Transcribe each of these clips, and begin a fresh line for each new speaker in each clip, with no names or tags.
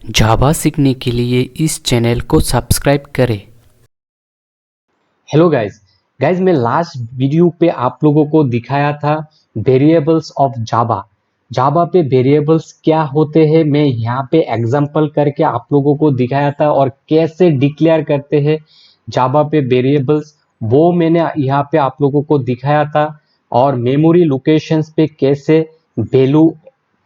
जावा सीखने के लिए इस चैनल को सब्सक्राइब करें।
हेलो गाइस मैं लास्ट वीडियो पे आप लोगों को दिखाया था वेरिएबल्स ऑफ जावा पे वेरिएबल्स क्या होते हैं। मैं यहाँ पे एग्जांपल करके आप लोगों को दिखाया था और कैसे डिक्लेयर करते हैं जावा पे वेरिएबल्स, वो मैंने यहाँ पे आप लोगों को दिखाया था। और मेमोरी लोकेशंस पे कैसे वैल्यू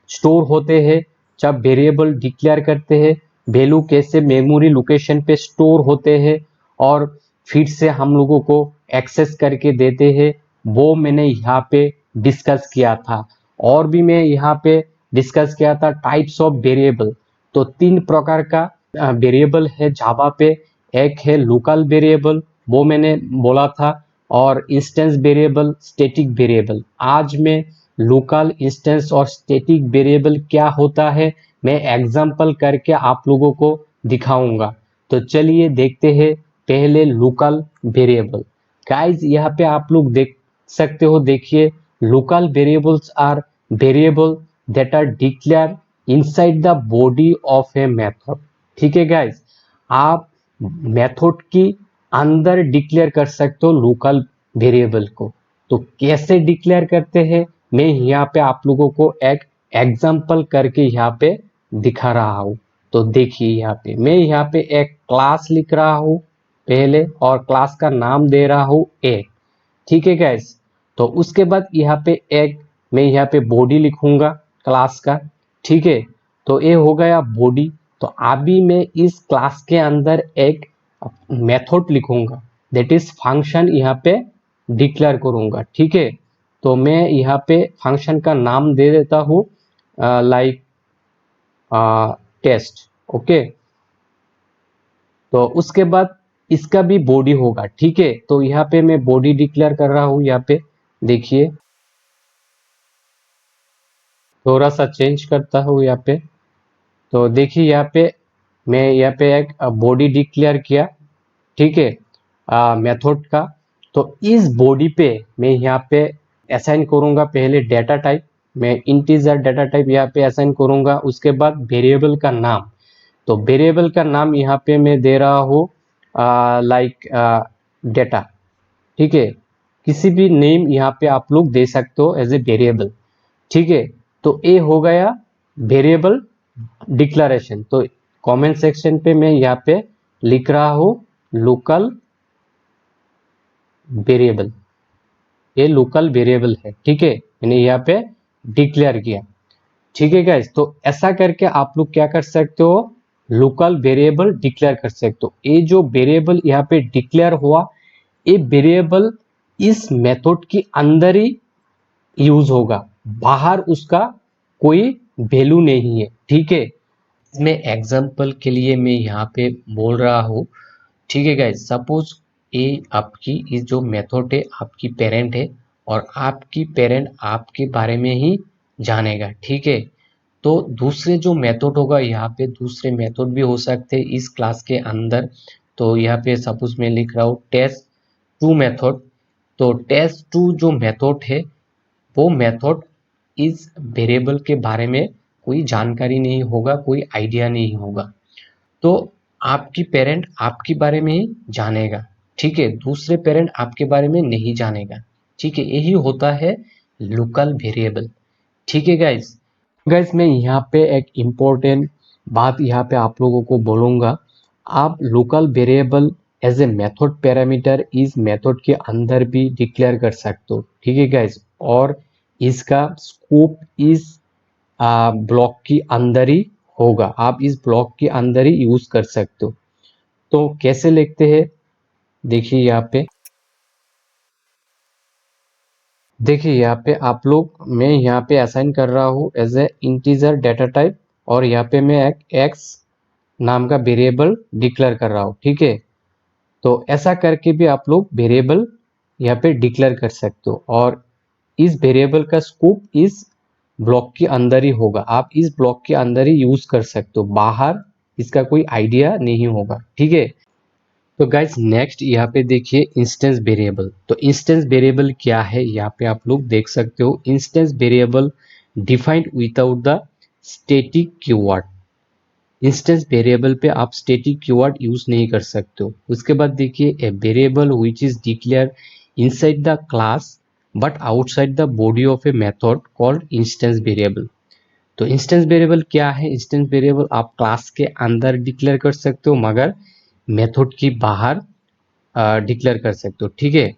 स्टोर होते हैं जब वेरिएबल डिक्लेयर करते हैं, वैल्यू कैसे मेमोरी लोकेशन पे स्टोर होते हैं और फिर से हम लोगों को एक्सेस करके देते हैं, वो मैंने यहाँ पे डिस्कस किया था। और भी मैं यहाँ पे डिस्कस किया था टाइप्स ऑफ वेरिएबल। तो तीन प्रकार का वेरिएबल है जावा पे। एक है लोकल वेरिएबल, वो मैंने बोला था, और इंस्टेंस वेरिएबल, स्टैटिक वेरिएबल। आज मैं लोकल, इंस्टेंस और स्टैटिक वेरिएबल क्या होता है मैं एग्जांपल करके आप लोगों को दिखाऊंगा। तो चलिए देखते हैं पहले लोकल वेरिएबल। गाइस यहाँ पे आप लोग देख सकते हो, देखिए local variables are variable that are declare inside the body of a method. ठीक है गाइस, आप मेथड की अंदर डिक्लेयर कर सकते हो लोकल वेरिएबल को। तो कैसे डिक्लेयर करते हैं मैं यहाँ पे आप लोगों को एक एग्जांपल करके यहाँ पे दिखा रहा हूँ। तो देखिए यहाँ पे मैं यहाँ पे एक क्लास लिख रहा हूँ पहले, और क्लास का नाम दे रहा हूँ ए। ठीक है गाइस, तो उसके बाद यहाँ पे एक मैं यहाँ पे बॉडी लिखूंगा क्लास का। ठीक है, तो ये हो गया बॉडी। तो अभी मैं इस क्लास के अंदर एक मेथड लिखूंगा, दैट इज फंक्शन, यहाँ पे डिक्लेयर करूंगा। ठीक है, तो मैं यहाँ पे फंक्शन का नाम दे देता हूँ लाइक टेस्ट। ओके, तो उसके बाद इसका भी बॉडी होगा। ठीक है, तो यहाँ पे मैं बॉडी डिक्लेयर कर रहा हूँ। यहाँ पे देखिए थोड़ा सा चेंज करता हूँ यहाँ पे। तो देखिए यहाँ पे मैं यहाँ पे एक बॉडी डिक्लेयर किया। ठीक है, मेथड का। तो इस बॉडी पे मैं यहाँ पे असाइन करूंगा पहले डेटा टाइप। मैं इंटीजर डेटा टाइप यहाँ पे असाइन करूंगा। उसके बाद वेरिएबल का नाम, तो वेरिएबल का नाम यहाँ पे मैं दे रहा हूँ लाइक डेटा। ठीक है, किसी भी नेम यहाँ पे आप लोग दे सकते हो एज ए वेरिएबल। ठीक है, तो ये हो गया वेरिएबल डिक्लेरेशन। तो कमेंट सेक्शन पे मैं यहाँ पे लिख रहा हूँ लोकल वेरिएबल। ये लोकल वेरिएबल है। ठीक है, मैंने यहाँ पे डिक्लेयर किया। ठीक है गाइस, तो ऐसा करके आप लोग क्या कर सकते हो, लोकल वेरिएबल डिक्लेयर कर सकते हो। ये जो वेरिएबल यहाँ पे डिक्लेयर हुआ, ये वेरिएबल इस मेथड के अंदर ही यूज होगा, बाहर उसका कोई वैल्यू नहीं है। ठीक है, मैं एग्जांपल के लिए मैं यहाँ पे बोल रहा हूँ। ठीक है गाइस, सपोज ये आपकी इस जो मेथड है आपकी पेरेंट है, और आपकी पेरेंट आपके बारे में ही जानेगा। ठीक है, तो दूसरे जो मेथड होगा, यहाँ पे दूसरे मेथड भी हो सकते हैं इस क्लास के अंदर। तो यहाँ पे सपोज मैं लिख रहा हूँ टेस्ट टू मेथड। तो टेस्ट टू जो मेथड है, वो मेथड इस वेरिएबल के बारे में कोई जानकारी नहीं होगा, कोई आइडिया नहीं होगा। तो आपकी पेरेंट आपके बारे में ही जानेगा। ठीक है, दूसरे पेरेंट आपके बारे में नहीं जानेगा। ठीक है, यही होता है लोकल वेरिएबल। ठीक है गाइस। गाइस मैं यहाँ पे एक इम्पोर्टेंट बात यहाँ पे आप लोगों को बोलूँगा। आप local variable as a method parameter इस मेथड के अंदर भी डिक्लेयर कर सकते हो। ठीक है गाइस, और इसका स्कोप इस ब्लॉक के अंदर ही होगा, आप इस ब्लॉक के अंदर ही यूज कर सकते हो। तो कैसे लिखते हैं देखिए यहाँ पे। देखिए यहाँ पे आप लोग, मैं यहाँ पे असाइन कर रहा हूँ as a integer data type, और यहाँ पे मैं एक एक्स नाम का वेरिएबल डिक्लेयर कर रहा हूँ। ठीक है, तो ऐसा करके भी आप लोग वेरिएबल यहाँ पे डिक्लेयर कर सकते हो, और इस वेरिएबल का स्कोप इस ब्लॉक के अंदर ही होगा, आप इस ब्लॉक के अंदर ही यूज कर सकते हो, बाहर इसका कोई आइडिया नहीं होगा। ठीक है, तो गाइस नेक्स्ट यहाँ पे देखिए इंस्टेंस वेरिएबल। तो इंस्टेंस वेरिएबल क्या है यहाँ पे आप लोग देख सकते हो। Instance variable defined without the static keyword. Instance variable पे आप स्टैटिक कीवर्ड यूज नहीं कर सकते हो। उसके बाद देखिए a variable which is declare inside the class but outside the body of a method called instance variable. तो इंस्टेंस वेरिएबल क्या है? इंस्टेंस वेरिएबल आप क्लास के अंदर डिक्लेयर कर सकते हो मगर मेथड के बाहर डिक्लेयर कर सकते हो, ठीक है।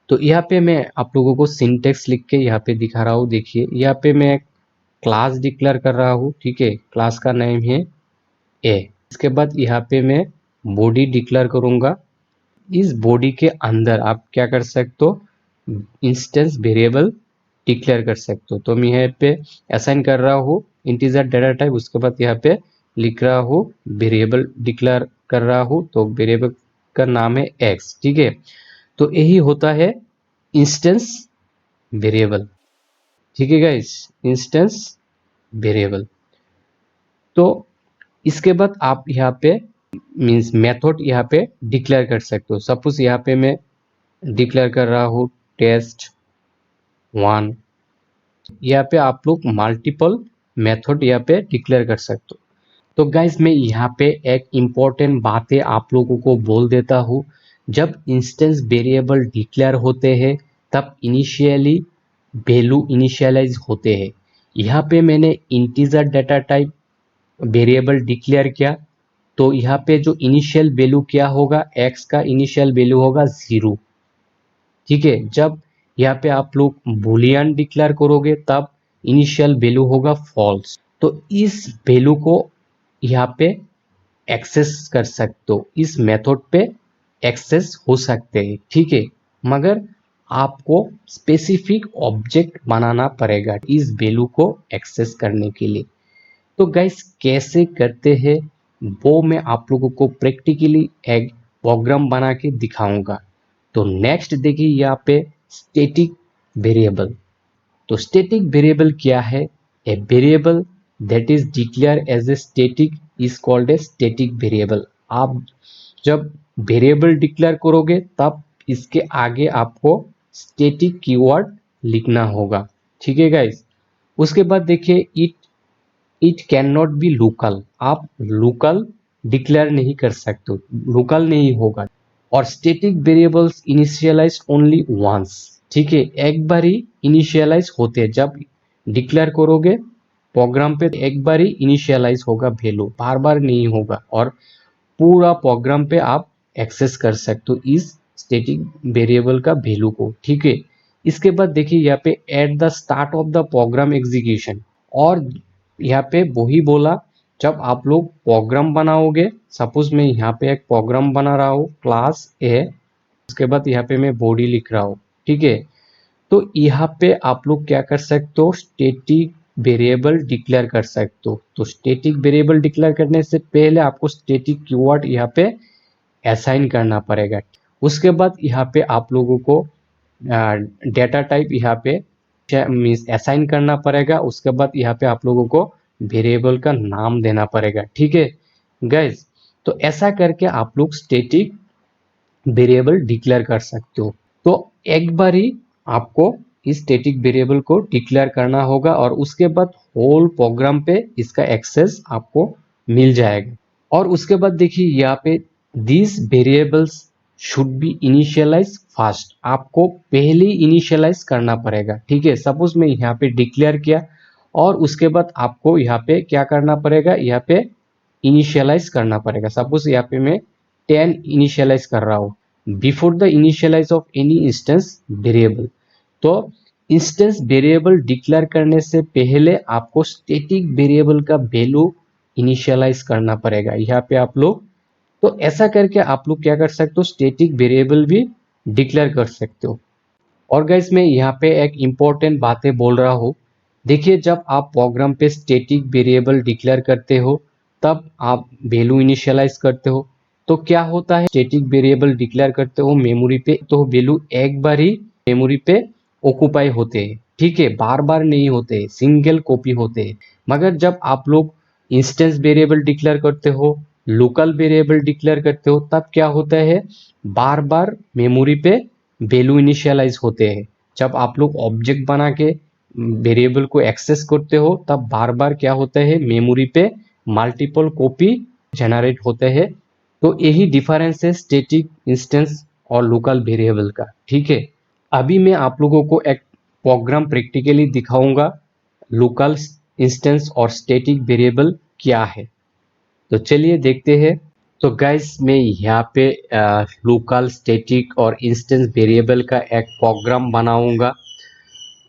तो यहाँ पे मैं आप लोगों को सिंटेक्स लिख के यहाँ पे दिखा रहा हूँ। देखिए यहाँ पे मैं क्लास डिक्लेयर कर रहा हूँ, ठीक है। क्लास का नेम है ए। इसके बाद यहाँ पे मैं बॉडी डिक्लेयर करूंगा। इस बॉडी के अंदर आप क्या कर सकते हो? इंस्टेंस वेरिएबल डिक्लेयर कर सकते हो। तो मैं यहाँ पे असाइन कर रहा हूँ इंटीजर डेटा टाइप। उसके बाद यहाँ पे लिख रहा हूँ वेरिएबल डिक्लेयर कर रहा हूँ। तो वेरिएबल का नाम है एक्स, ठीक है। तो यही होता है इंस्टेंस वेरिएबल, ठीक है गाइस, इंस्टेंस वेरिएबल। तो इसके बाद आप यहाँ पे मीन्स मेथड यहाँ पे डिक्लेयर कर सकते हो। सपोज यहाँ पे मैं डिक्लेयर कर रहा हूँ टेस्ट 1। यहाँ पे आप लोग मल्टीपल मेथड यहाँ पे डिक्लेयर कर सकते हो। तो गाइस मैं यहाँ पे एक इम्पोर्टेंट बातें आप लोगों को बोल देता हूँ। जब इंस्टेंस वेरिएबल डिक्लेयर होते हैं तब इनिशियली वैल्यू इनिशियलाइज होते हैं। यहाँ पे मैंने integer data type variable declare किया, तो यहाँ पे जो इनिशियल वैल्यू क्या होगा? एक्स का इनिशियल वैल्यू होगा 0, ठीक है। जब यहाँ पे आप लोग बुलियन डिक्लेयर करोगे तब इनिशियल वैल्यू होगा फॉल्स। तो इस वैल्यू को यहाँ पे एक्सेस कर सकते हो, इस मेथड पे एक्सेस हो सकते हैं, ठीक है। मगर आपको स्पेसिफिक ऑब्जेक्ट बनाना पड़ेगा इस वैल्यू को एक्सेस करने के लिए। तो गाइस कैसे करते हैं वो मैं आप लोगों को प्रैक्टिकली एक प्रोग्राम बना के दिखाऊंगा। तो नेक्स्ट देखिए यहाँ पे स्टैटिक वेरिएबल। तो स्टैटिक वेरिएबल क्या है? A variable that is declare as a static is called a static variable. आप जब वेरिएबल डिक्लेयर करोगे तब इसके आगे आपको स्टैटिक कीवर्ड लिखना होगा, ठीक है गाइस। उसके बाद देखिए it can not be local. आप लोकल डिक्लेयर नहीं कर सकते हो, लोकल नहीं होगा। और static variables initialise only once, ठीक है। एक बार ही इनिशियलाइज होते हैं। जब डिक्लेयर करोगे प्रोग्राम पे एक बार ही इनिशियलाइज होगा वैल्यू, बार बार नहीं होगा। और पूरा प्रोग्राम पे आप एक्सेस कर सकते हो इस स्टैटिक वेरिएबल का वैल्यू को, ठीक है। इसके बाद देखिए यहाँ पे at the start of the program execution. और यहाँ पे वही बोला, जब आप लोग प्रोग्राम बनाओगे, सपोज मैं यहाँ पे एक प्रोग्राम बना रहा हूँ क्लास ए। उसके बाद यहाँ पे मैं बॉडी लिख रहा हूँ, ठीक है। तो यहाँ पे आप लोग क्या कर सकते हो? स्टैटिक वेरिएबल डिक्लेयर कर सकते हो। तो स्टैटिक वेरिएबल डिक्लेयर करने से पहले आपको स्टैटिक कीवर्ड यहाँ पे असाइन करना पड़ेगा। उसके बाद यहाँ पे आप लोगों को डेटा टाइप यहाँ पे मीन्स असाइन करना पड़ेगा। उसके बाद यहाँ पे आप लोगों को वेरिएबल का नाम देना पड़ेगा, ठीक है गाइस। तो ऐसा करके आप लोग स्टैटिक वेरिएबल डिक्लेयर कर सकते हो। तो एक बार ही आपको इस स्टैटिक वेरिएबल को डिक्लेयर करना होगा और उसके बाद होल प्रोग्राम पे इसका एक्सेस आपको मिल जाएगा। और उसके बाद देखिए यहाँ पे this variables should be initialise fast. आपको पहले इनिशियलाइज करना पड़ेगा, ठीक है। सपोज मैं यहाँ पे डिक्लेयर किया और उसके बाद आपको यहाँ पे क्या करना पड़ेगा? यहाँ पे इनिशियलाइज करना पड़ेगा। सपोज यहाँ पे मैं 10 इनिशियलाइज कर रहा हूँ before the initialise of any instance variable. तो इंस्टेंस वेरिएबल डिक्लेयर करने से पहले आपको स्टैटिक वेरिएबल का वैल्यू इनिशियलाइज करना पड़ेगा यहाँ पे आप लोग। तो ऐसा करके आप लोग क्या कर सकते हो? स्टैटिक वेरिएबल भी डिक्लेयर कर सकते हो। और गाइस मैं यहाँ पे एक इम्पोर्टेंट बातें बोल रहा हूँ। देखिए जब आप प्रोग्राम पे स्टैटिक वेरिएबल डिक्लेयर करते हो तब आप वैल्यू इनिशियलाइज करते हो। तो क्या होता है? स्टैटिक वेरिएबल डिक्लेयर करते हो मेमोरी पे, तो वैल्यू एक बार ही मेमोरी पे ऑक्यूपाई होते हैं, ठीक है। बार बार नहीं होते, सिंगल कॉपी होते हैं। मगर जब आप लोग इंस्टेंस वेरिएबल डिक्लेयर करते हो, लोकल वेरिएबल डिक्लेयर करते हो, तब क्या होता है? बार बार मेमोरी पे वैल्यू इनिशियलाइज होते हैं। जब आप लोग ऑब्जेक्ट बना के वेरिएबल को एक्सेस करते हो तब बार बार क्या होता है? मेमोरी पे मल्टीपल कॉपी जनरेट होते हैं। तो यही डिफरेंस है स्टैटिक इंस्टेंस और लोकल वेरिएबल का। ठीक है, अभी मैं आप लोगों को एक प्रोग्राम प्रैक्टिकली दिखाऊंगा लोकल इंस्टेंस और स्टैटिक वेरिएबल क्या है। तो चलिए देखते हैं। तो गाइस मैं यहाँ पे लोकल स्टैटिक और इंस्टेंस वेरिएबल का एक प्रोग्राम बनाऊंगा।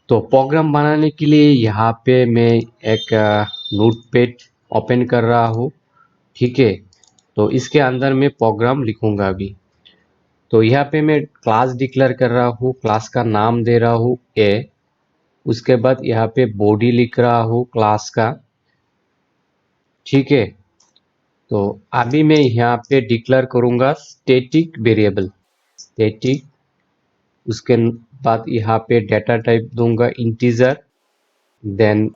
तो प्रोग्राम बनाने के लिए यहाँ पे मैं एक नोटपैड ओपन कर रहा हूँ। ठीक है, तो इसके अंदर मैं प्रोग्राम लिखूंगा अभी। तो यहाँ पे मैं क्लास डिक्लेयर कर रहा हूँ, क्लास का नाम दे रहा हूँ ए। उसके बाद यहाँ पे बॉडी लिख रहा हूँ क्लास का। ठीक है, तो अभी मैं यहाँ पे डिक्लेयर करूंगा स्टैटिक वेरिएबल स्टैटिक। उसके बाद यहाँ पे डेटा टाइप दूंगा इंटीजर। देन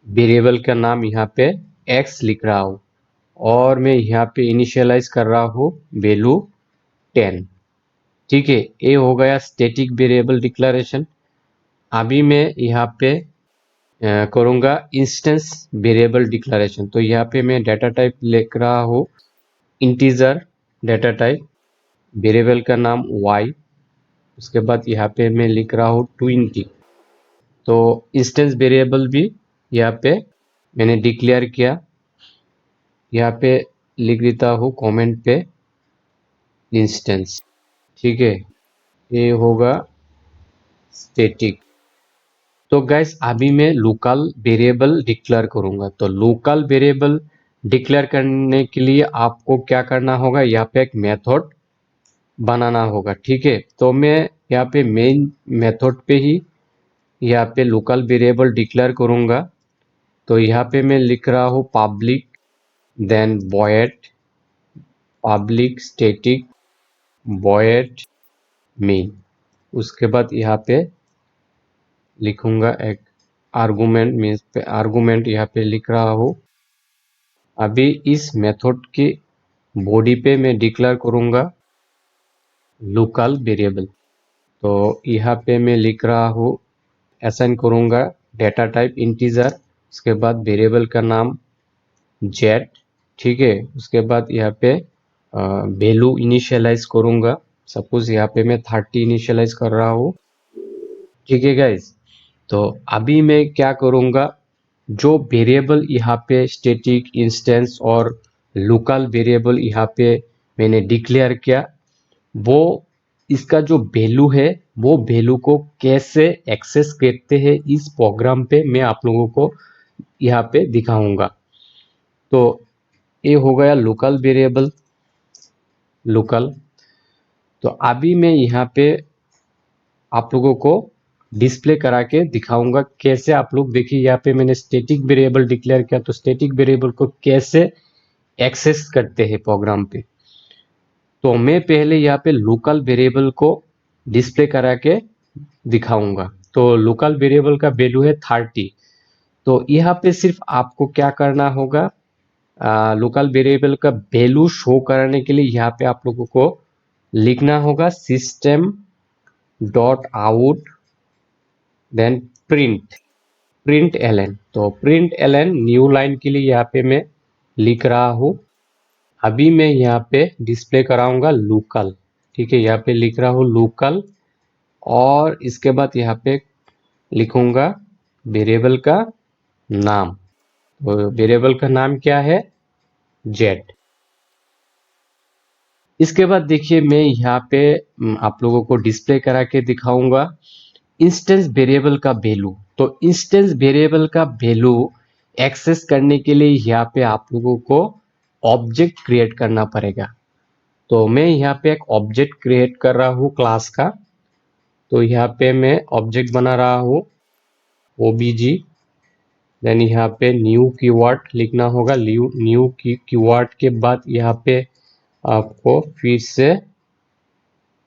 वेरिएबल का नाम यहाँ पे एक्स लिख रहा हूँ और मैं यहाँ पे इनिशियलाइज कर रहा हूँ वैल्यू 10। ठीक है, ये हो गया स्टैटिक वेरिएबल डिक्लेरेशन। अभी मैं यहाँ पे करूँगा इंस्टेंस वेरिएबल डिक्लेरेशन। तो यहाँ पे मैं डेटा टाइप लिख रहा हूँ इंटीजर डेटा टाइप, वेरिएबल का नाम y। उसके बाद यहाँ पे मैं लिख रहा हूँ 20। तो इंस्टेंस वेरिएबल भी यहाँ पे मैंने डिक्लेयर किया। यहाँ पे लिख देता हूँ कमेंट पे इंस्टेंस। ठीक है, ये होगा स्टैटिक। तो गैस अभी मैं लोकल वेरिएबल डिक्लेयर करूंगा। तो लोकल वेरिएबल डिक्लेयर करने के लिए आपको क्या करना होगा, यहाँ पे एक मेथड बनाना होगा। ठीक है, तो मैं यहाँ पे मेन मेथड पे ही यहाँ पे लोकल वेरिएबल डिक्लेयर करूंगा। तो यहाँ पे मैं लिख रहा हूँ public, then void public static void main. उसके बाद यहाँ पे लिखूंगा एक आर्गुमेंट, मीन्स पे आर्गुमेंट यहाँ पे लिख रहा हूँ। अभी इस मेथड की बॉडी पे मैं डिक्लेयर करूंगा लोकल वेरिएबल। तो यहाँ पे मैं लिख रहा हूँ असाइन करूंगा डेटा टाइप इंटीजर। उसके बाद वेरिएबल का नाम जेड। ठीक है, उसके बाद यहाँ पे वैल्यू इनिशियलाइज करूंगा। सपोज यहाँ पे मैं 30 इनिशियलाइज कर रहा हूँ। ठीक है गाइज, तो अभी मैं क्या करूंगा, जो वेरिएबल यहाँ पे स्टैटिक इंस्टेंस और लोकल वेरिएबल यहाँ पे मैंने डिक्लेयर किया, वो इसका जो वैल्यू है वो वैल्यू को कैसे एक्सेस करते हैं इस प्रोग्राम पे मैं आप लोगों को यहाँ पे दिखाऊंगा। तो ये हो गया लोकल वेरिएबल लोकल। तो अभी मैं यहाँ पे आप लोगों को डिस्प्ले करा के दिखाऊंगा कैसे। आप लोग देखिए यहाँ पे मैंने स्टैटिक वेरिएबल डिक्लेयर किया, तो स्टैटिक वेरिएबल को कैसे एक्सेस करते हैं प्रोग्राम पे। तो मैं पहले यहाँ पे लोकल वेरिएबल को डिस्प्ले करा के दिखाऊंगा। तो लोकल वेरिएबल का वैल्यू है 30। तो यहाँ पे सिर्फ आपको क्या करना होगा, लोकल वेरिएबल का वैल्यू शो करने के लिए यहाँ पे आप लोगों को लिखना होगा system dot out then print L N. तो प्रिंट एलन न्यू लाइन के लिए यहाँ पे मैं लिख रहा हूँ। अभी मैं यहाँ पे डिस्प्ले कराऊंगा लोकल। ठीक है, यहाँ पे लिख रहा हूँ लोकल और इसके बाद यहाँ पे लिखूंगा वेरिएबल का नाम। तो वेरिएबल का नाम क्या है, जेड। इसके बाद देखिए मैं यहाँ पे आप लोगों को डिस्प्ले करा के दिखाऊंगा इंस्टेंस वेरिएबल का वैल्यू। तो इंस्टेंस वेरिएबल का वैल्यू एक्सेस करने के लिए यहाँ पे आप लोगों को ऑब्जेक्ट क्रिएट करना पड़ेगा। तो मैं यहाँ पे एक ऑब्जेक्ट क्रिएट कर रहा हूँ क्लास का। तो यहाँ पे मैं ऑब्जेक्ट बना रहा हूँ ओबीजी। देन यहाँ पे न्यू कीवर्ड लिखना होगा। न्यू कीवर्ड के बाद यहाँ पे आपको फिर से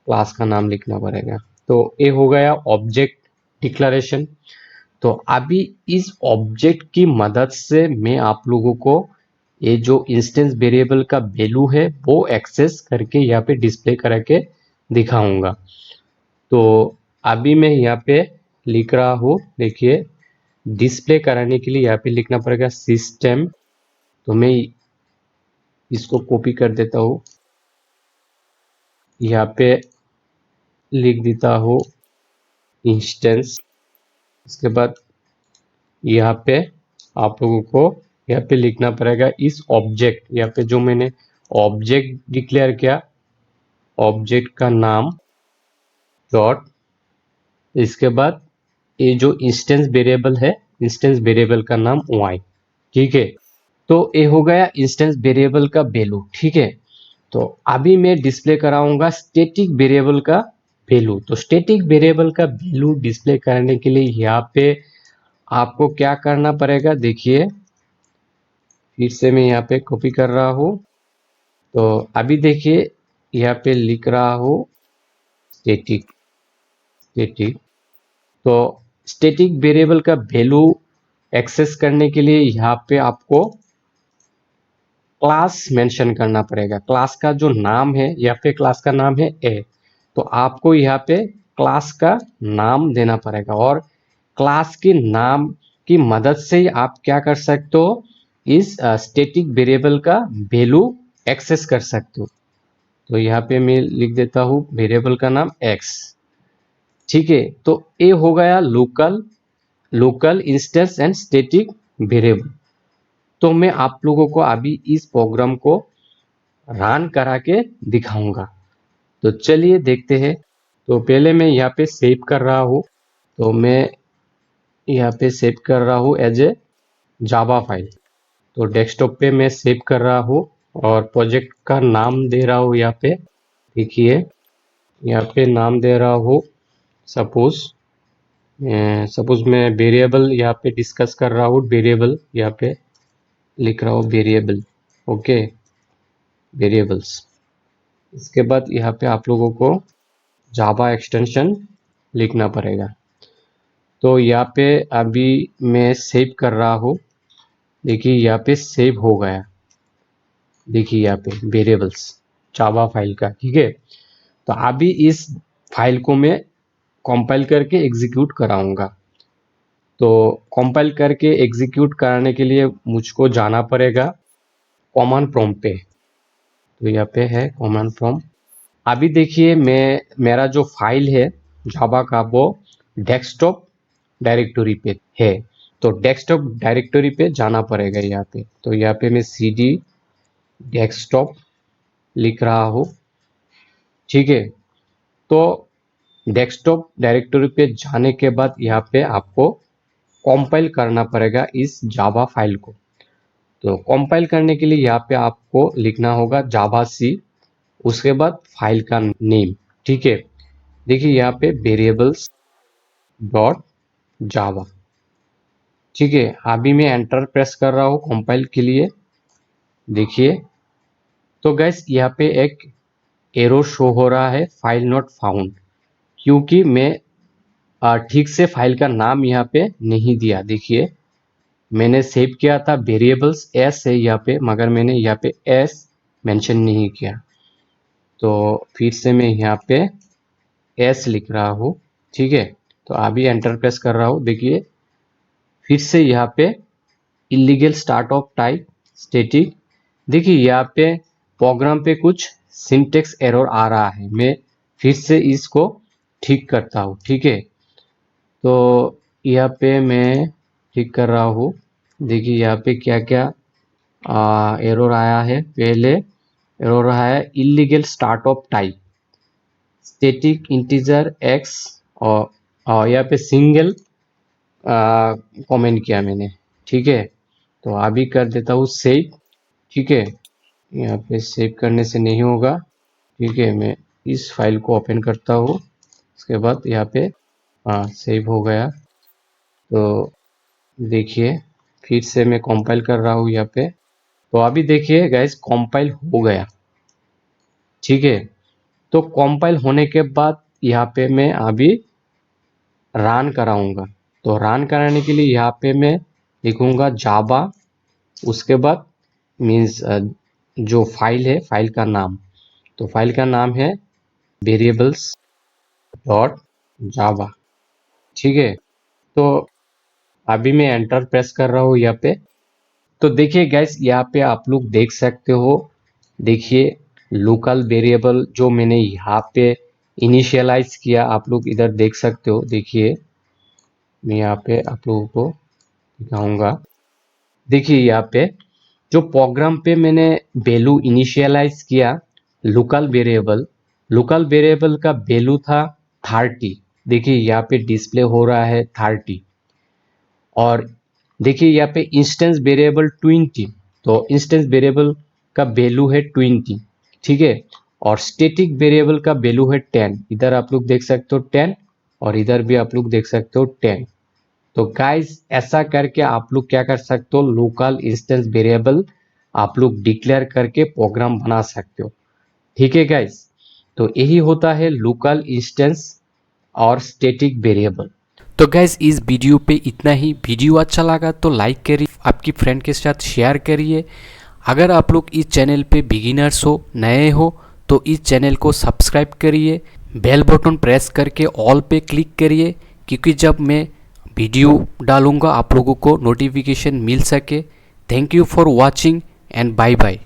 क्लास का नाम लिखना पड़ेगा। तो ये हो गया ऑब्जेक्ट डिक्लेरेशन। तो अभी इस ऑब्जेक्ट की मदद से मैं आप लोगों को ये जो इंस्टेंस वेरिएबल का वैल्यू है वो एक्सेस करके यहाँ पे डिस्प्ले करके दिखाऊंगा। तो अभी मैं यहाँ पे लिख रहा हूँ, देखिए डिस्प्ले कराने के लिए यहाँ पे लिखना पड़ेगा सिस्टम तो मैं इसको कॉपी कर देता हूँ, यहाँ पे लिख देता हूँ इंस्टेंस। इसके बाद यहाँ पे आप लोगों को यहाँ पे लिखना पड़ेगा इस ऑब्जेक्ट, यहाँ पे जो मैंने ऑब्जेक्ट डिक्लेयर किया, ऑब्जेक्ट का नाम डॉट, इसके बाद ये जो इंस्टेंस वेरिएबल है, इंस्टेंस वेरिएबल का नाम y। ठीक है, तो ये हो गया इंस्टेंस वेरिएबल का वैल्यू। ठीक है, तो अभी मैं डिस्प्ले कराऊंगा स्टैटिक वेरिएबल का वैल्यू। तो स्टैटिक वेरिएबल का वैल्यू डिस्प्ले करने के लिए यहाँ पे आपको क्या करना पड़ेगा, देखिए फिर से मैं यहाँ पे कॉपी कर रहा हूँ। तो अभी देखिए यहाँ पे लिख रहा हूँ स्टैटिक, स्टैटिक। तो स्टैटिक वेरिएबल का वैल्यू एक्सेस करने के लिए यहाँ पे आपको क्लास मेंशन करना पड़ेगा। क्लास का जो नाम है, यहाँ पे क्लास का नाम है ए, तो आपको यहाँ पे क्लास का नाम देना पड़ेगा, और क्लास के नाम की मदद से ही आप क्या कर सकते हो, इस स्टैटिक वेरिएबल का वैल्यू एक्सेस कर सकते हो। तो यहाँ पे मैं लिख देता हूँ वेरिएबल का नाम x। ठीक है, तो ये हो गया local instance and static variable. तो मैं आप लोगों को अभी इस प्रोग्राम को रन करा के दिखाऊंगा। तो चलिए देखते हैं। तो पहले मैं यहाँ पे सेव कर रहा हूँ, तो मैं यहाँ पे सेव कर रहा हूँ एज ए जावा फाइल। तो डेस्कटॉप पे मैं सेव कर रहा हूँ और प्रोजेक्ट का नाम दे रहा हूँ यहाँ पे। देखिए यहाँ पे नाम दे रहा हूँ सपोज, सपोज मैं वेरिएबल यहाँ पे डिस्कस कर रहा हूँ, वेरिएबल यहाँ पे लिख रहा हूँ वेरिएबल। Okay, variables. इसके बाद यहाँ पे आप लोगों को जावा एक्सटेंशन लिखना पड़ेगा। तो यहाँ पे अभी मैं सेव कर रहा हूँ, देखिए यहाँ पे सेव हो गया। देखिए यहाँ पे वेरिएबल्स जावा फाइल का। ठीक है, तो अभी इस फाइल को मैं कंपाइल करके एग्जीक्यूट कराऊंगा। तो कंपाइल करके एग्जीक्यूट कराने के लिए मुझको जाना पड़ेगा कॉमन प्रॉम्प्ट पे। तो यहाँ पे है कॉमन प्रॉम्प्ट। अभी देखिए मेरा जो फाइल है जावा का, वो डेस्कटॉप डायरेक्टरी पे है। तो डेस्कटॉप डायरेक्टरी पे जाना पड़ेगा यहाँ पे। तो यहाँ पे मैं cd डेस्कटॉप लिख रहा हूँ। ठीक है, तो डेस्कटॉप डायरेक्टरी पे जाने के बाद यहाँ पे आपको कंपाइल करना पड़ेगा इस जावा फाइल को। तो कंपाइल करने के लिए यहाँ पे आपको लिखना होगा जावा सी, उसके बाद फाइल का नेम। ठीक है, देखिए यहाँ पे वेरिएबल्स डॉट जावा। ठीक है, अभी मैं एंटर प्रेस कर रहा हूँ कंपाइल के लिए। देखिए तो गैस यहाँ पे एक एरो शो हो रहा है, फाइल नॉट फाउंड, क्योंकि मैं ठीक से फाइल का नाम यहाँ पे नहीं दिया। देखिए मैंने सेव किया था वेरिएबल्स एस है यहाँ पे, मगर मैंने यहाँ पे एस मेंशन नहीं किया। तो फिर से मैं यहाँ पे एस लिख रहा हूँ। ठीक है, तो अभी एंटर प्रेस कर रहा हूँ। देखिए फिर से यहाँ पे illegal start of type static. देखिए यहाँ पे प्रोग्राम पे कुछ सिंटेक्स एरर आ रहा है, मैं फिर से इसको ठीक करता हूँ। ठीक है, तो यहाँ पे मैं ठीक कर रहा हूँ। देखिए यहाँ पे क्या क्या एरर आया है। पहले एरर आया है illegal start of type static integer x, और यहाँ पे सिंगल कमेंट किया मैंने। ठीक है, तो अभी कर देता हूँ सेव। ठीक है, यहाँ पे सेव करने से नहीं होगा। ठीक है, मैं इस फाइल को ओपन करता हूँ। उसके बाद यहाँ पे सेव हो गया। तो देखिए फिर से मैं कंपाइल कर रहा हूँ यहाँ पे। तो अभी देखिए गाइस कंपाइल हो गया। ठीक है, तो कंपाइल होने के बाद यहाँ पे मैं अभी रन कराऊंगा। तो रन कराने के लिए यहाँ पे मैं लिखूंगा जावा, उसके बाद मीन्स जो फाइल है फाइल का नाम। तो फाइल का नाम है वेरिएबल्स डॉट जावा। ठीक है, तो अभी मैं एंटर प्रेस कर रहा हूँ यहाँ पे। तो देखिए गाइस, यहाँ पे आप लोग देख सकते हो, देखिए लोकल वेरिएबल जो मैंने यहाँ पे इनिशियलाइज किया, आप लोग इधर देख सकते हो। देखिए मैं यहाँ पे आप लोगों को दिखाऊंगा। देखिए यहाँ पे जो प्रोग्राम पे मैंने वैल्यू इनिशियलाइज किया, लोकल वेरिएबल का वैल्यू था 30। देखिए यहाँ पे डिस्प्ले हो रहा है 30। और देखिए यहाँ पे इंस्टेंस वेरिएबल 20, तो इंस्टेंस वेरिएबल का वैल्यू है 20, ठीक है। और स्टैटिक वेरिएबल का वैल्यू है 10। इधर आप लोग देख सकते हो 10, और इधर भी आप लोग देख सकते हो 10। तो गाइस ऐसा करके आप लोग क्या कर सकते हो, लोकल इंस्टेंस वेरिएबल आप लोग डिक्लेयर करके प्रोग्राम बना सकते हो, ठीक है गाइस। तो यही होता है लोकल इंस्टेंस और स्टैटिक वेरिएबल।
तो गैस इस वीडियो पे इतना ही। वीडियो अच्छा लगा तो लाइक करिए, आपकी फ्रेंड के साथ शेयर करिए। अगर आप लोग इस चैनल पे बिगिनर्स हो, नए हो, तो इस चैनल को सब्सक्राइब करिए, बेल बटन प्रेस करके ऑल पे क्लिक करिए, क्योंकि जब मैं वीडियो डालूंगा आप लोगों को नोटिफिकेशन मिल सके। Thank you for watching and bye bye.